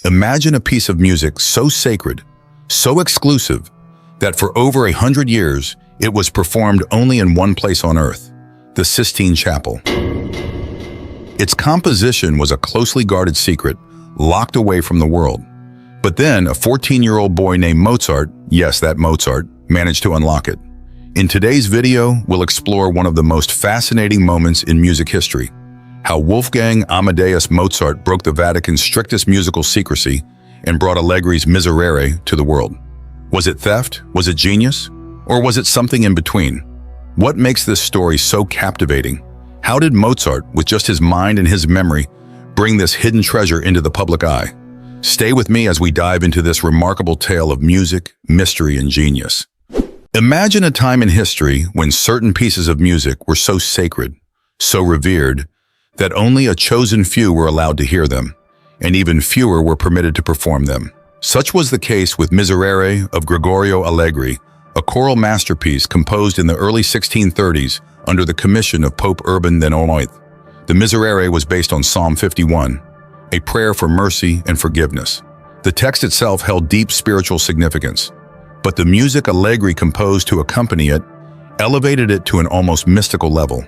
Imagine a piece of music so sacred, so exclusive, that for over 100 years, it was performed only in one place on earth, the Sistine Chapel. Its composition was a closely guarded secret, locked away from the world. But then a 14-year-old boy named Mozart, yes, that Mozart, managed to unlock it. In today's video, we'll explore one of the most fascinating moments in music history, how Wolfgang Amadeus Mozart broke the Vatican's strictest musical secrecy and brought Allegri's Miserere to the world. Was it theft? Was it genius? Or was it something in between? What makes this story so captivating? How did Mozart, with just his mind and his memory, bring this hidden treasure into the public eye? Stay with me as we dive into this remarkable tale of music, mystery, and genius. Imagine a time in history when certain pieces of music were so sacred, so revered, that only a chosen few were allowed to hear them, and even fewer were permitted to perform them. Such was the case with Miserere of Gregorio Allegri, a choral masterpiece composed in the early 1630s under the commission of Pope Urban IX. The Miserere was based on Psalm 51, a prayer for mercy and forgiveness. The text itself held deep spiritual significance, but the music Allegri composed to accompany it elevated it to an almost mystical level.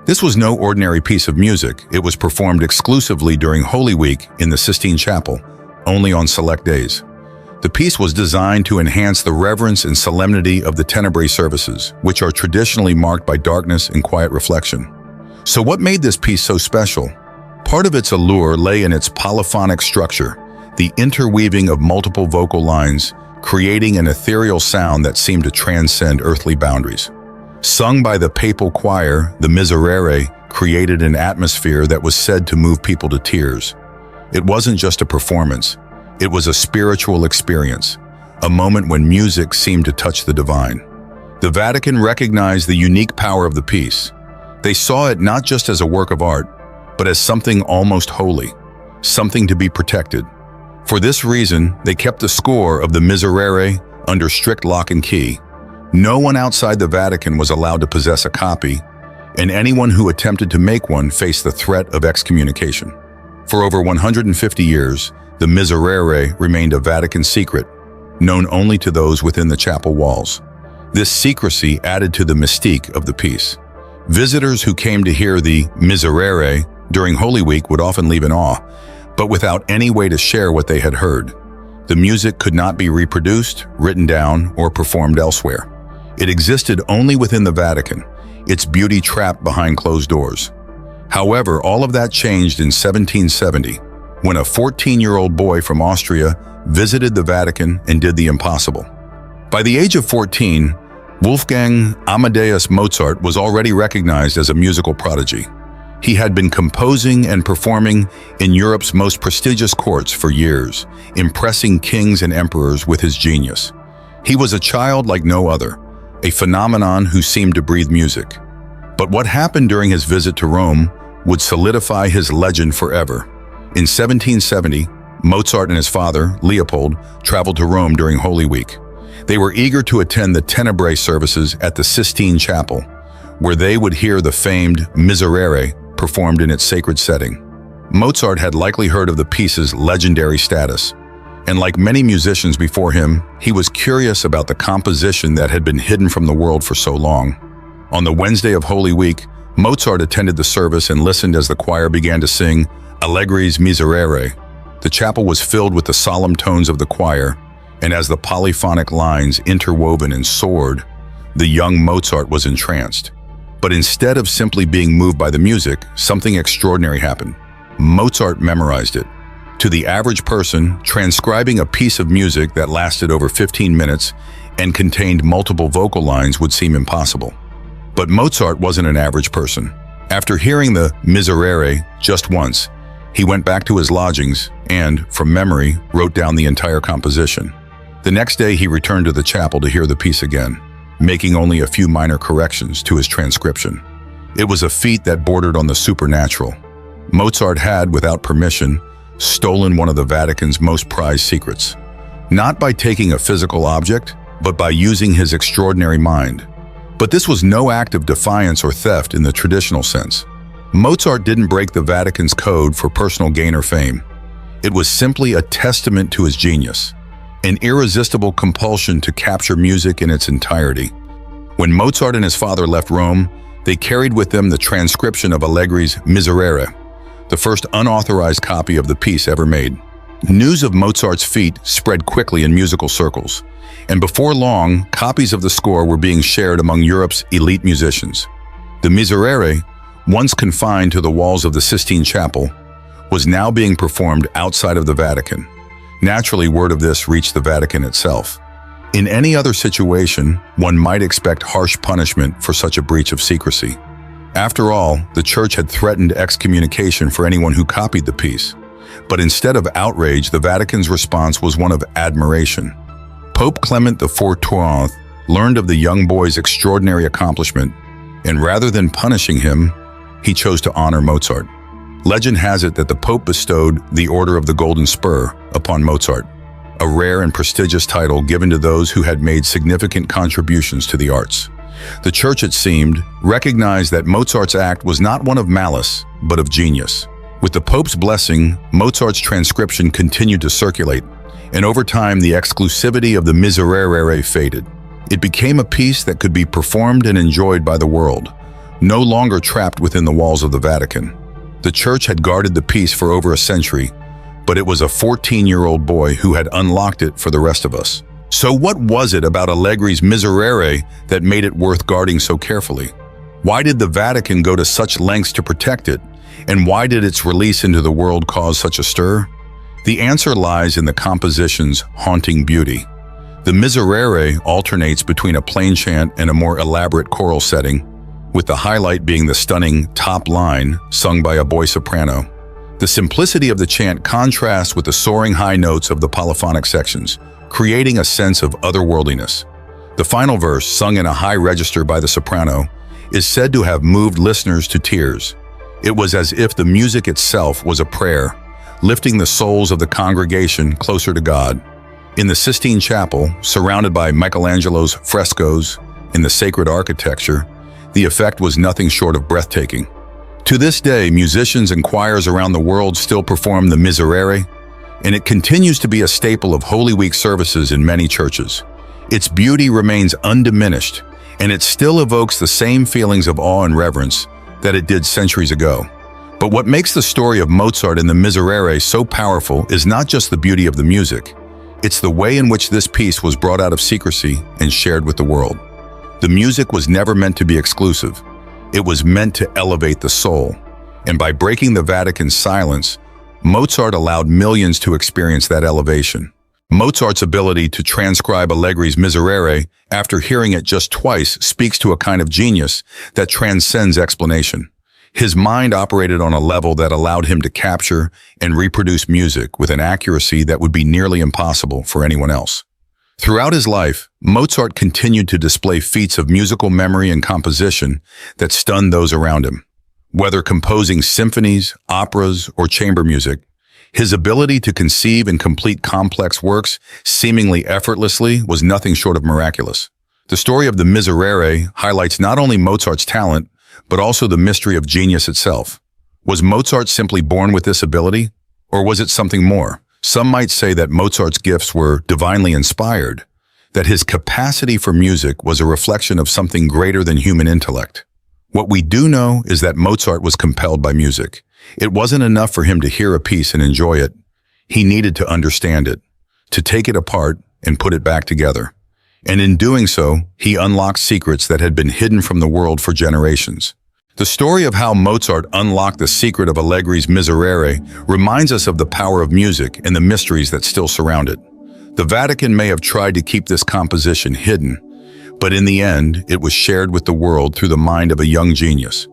This was no ordinary piece of music. It was performed exclusively during Holy Week in the Sistine Chapel, only on select days. The piece was designed to enhance the reverence and solemnity of the Tenebrae services, which are traditionally marked by darkness and quiet reflection. So what made this piece so special? Part of its allure lay in its polyphonic structure, the interweaving of multiple vocal lines, creating an ethereal sound that seemed to transcend earthly boundaries. Sung by the papal choir, the Miserere created an atmosphere that was said to move people to tears. It wasn't just a performance, it was a spiritual experience, a moment when music seemed to touch the divine. The Vatican recognized the unique power of the piece. They saw it not just as a work of art, but as something almost holy, something to be protected. For this reason, they kept the score of the Miserere under strict lock and key. No one outside the Vatican was allowed to possess a copy, and anyone who attempted to make one faced the threat of excommunication. For over 150 years, the Miserere remained a Vatican secret, known only to those within the chapel walls. This secrecy added to the mystique of the piece. Visitors who came to hear the Miserere during Holy Week would often leave in awe, but without any way to share what they had heard. The music could not be reproduced, written down, or performed elsewhere. It existed only within the Vatican, its beauty trapped behind closed doors. However, all of that changed in 1770, when a 14-year-old boy from Austria visited the Vatican and did the impossible. By the age of 14, Wolfgang Amadeus Mozart was already recognized as a musical prodigy. He had been composing and performing in Europe's most prestigious courts for years, impressing kings and emperors with his genius. He was a child like no other, a phenomenon who seemed to breathe music. But what happened during his visit to Rome would solidify his legend forever. In 1770, Mozart and his father, Leopold, traveled to Rome during Holy Week. They were eager to attend the Tenebrae services at the Sistine Chapel, where they would hear the famed Miserere performed in its sacred setting. Mozart had likely heard of the piece's legendary status, and like many musicians before him, he was curious about the composition that had been hidden from the world for so long. On the Wednesday of Holy Week, Mozart attended the service and listened as the choir began to sing Allegri's Miserere. The chapel was filled with the solemn tones of the choir, and as the polyphonic lines interwoven and soared, the young Mozart was entranced. But instead of simply being moved by the music, something extraordinary happened. Mozart memorized it. To the average person, transcribing a piece of music that lasted over 15 minutes and contained multiple vocal lines would seem impossible. But Mozart wasn't an average person. After hearing the Miserere just once, he went back to his lodgings and, from memory, wrote down the entire composition. The next day he returned to the chapel to hear the piece again, making only a few minor corrections to his transcription. It was a feat that bordered on the supernatural. Mozart had, without permission, stolen one of the Vatican's most prized secrets, not by taking a physical object, but by using his extraordinary mind. But this was no act of defiance or theft in the traditional sense. Mozart didn't break the Vatican's code for personal gain or fame. It was simply a testament to his genius, an irresistible compulsion to capture music in its entirety. When Mozart and his father left Rome, they carried with them the transcription of Allegri's Miserere, the first unauthorized copy of the piece ever made. News of Mozart's feat spread quickly in musical circles, and before long, copies of the score were being shared among Europe's elite musicians. The Miserere, once confined to the walls of the Sistine Chapel, was now being performed outside of the Vatican. Naturally, word of this reached the Vatican itself. In any other situation, one might expect harsh punishment for such a breach of secrecy. After all, the Church had threatened excommunication for anyone who copied the piece. But instead of outrage, the Vatican's response was one of admiration. Pope Clement XIV learned of the young boy's extraordinary accomplishment, and rather than punishing him, he chose to honor Mozart. Legend has it that the Pope bestowed the Order of the Golden Spur upon Mozart, a rare and prestigious title given to those who had made significant contributions to the arts. The Church, it seemed, recognized that Mozart's act was not one of malice, but of genius. With the Pope's blessing, Mozart's transcription continued to circulate, and over time the exclusivity of the Miserere faded. It became a piece that could be performed and enjoyed by the world, no longer trapped within the walls of the Vatican. The Church had guarded the piece for over a century, but it was a 14-year-old boy who had unlocked it for the rest of us. So what was it about Allegri's Miserere that made it worth guarding so carefully? Why did the Vatican go to such lengths to protect it? And why did its release into the world cause such a stir? The answer lies in the composition's haunting beauty. The Miserere alternates between a plain chant and a more elaborate choral setting, with the highlight being the stunning top line sung by a boy soprano. The simplicity of the chant contrasts with the soaring high notes of the polyphonic sections, creating a sense of otherworldliness. The final verse, sung in a high register by the soprano, is said to have moved listeners to tears. It was as if the music itself was a prayer, lifting the souls of the congregation closer to God. In the Sistine Chapel, surrounded by Michelangelo's frescoes in the sacred architecture, the effect was nothing short of breathtaking. To this day, musicians and choirs around the world still perform the Miserere, and it continues to be a staple of Holy Week services in many churches. Its beauty remains undiminished, and it still evokes the same feelings of awe and reverence that it did centuries ago. But what makes the story of Mozart and the Miserere so powerful is not just the beauty of the music. It's the way in which this piece was brought out of secrecy and shared with the world. The music was never meant to be exclusive. It was meant to elevate the soul. And by breaking the Vatican's silence, Mozart allowed millions to experience that elevation. Mozart's ability to transcribe Allegri's Miserere after hearing it just twice speaks to a kind of genius that transcends explanation. His mind operated on a level that allowed him to capture and reproduce music with an accuracy that would be nearly impossible for anyone else. Throughout his life, Mozart continued to display feats of musical memory and composition that stunned those around him. Whether composing symphonies, operas, or chamber music, his ability to conceive and complete complex works seemingly effortlessly was nothing short of miraculous. The story of the Miserere highlights not only Mozart's talent, but also the mystery of genius itself. Was Mozart simply born with this ability, or was it something more? Some might say that Mozart's gifts were divinely inspired, that his capacity for music was a reflection of something greater than human intellect. What we do know is that Mozart was compelled by music. It wasn't enough for him to hear a piece and enjoy it. He needed to understand it, to take it apart and put it back together. And in doing so, he unlocked secrets that had been hidden from the world for generations. The story of how Mozart unlocked the secret of Allegri's Miserere reminds us of the power of music and the mysteries that still surround it. The Vatican may have tried to keep this composition hidden, but in the end, it was shared with the world through the mind of a young genius.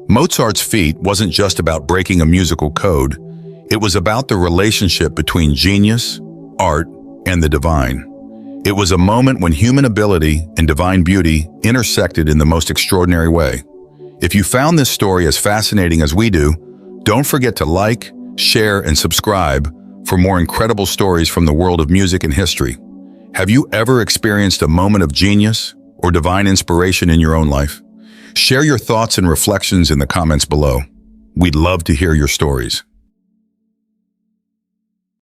Mozart's feat wasn't just about breaking a musical code. It was about the relationship between genius, art, and the divine. It was a moment when human ability and divine beauty intersected in the most extraordinary way. If you found this story as fascinating as we do, don't forget to like, share, and subscribe for more incredible stories from the world of music and history. Have you ever experienced a moment of genius or divine inspiration in your own life? Share your thoughts and reflections in the comments below. We'd love to hear your stories.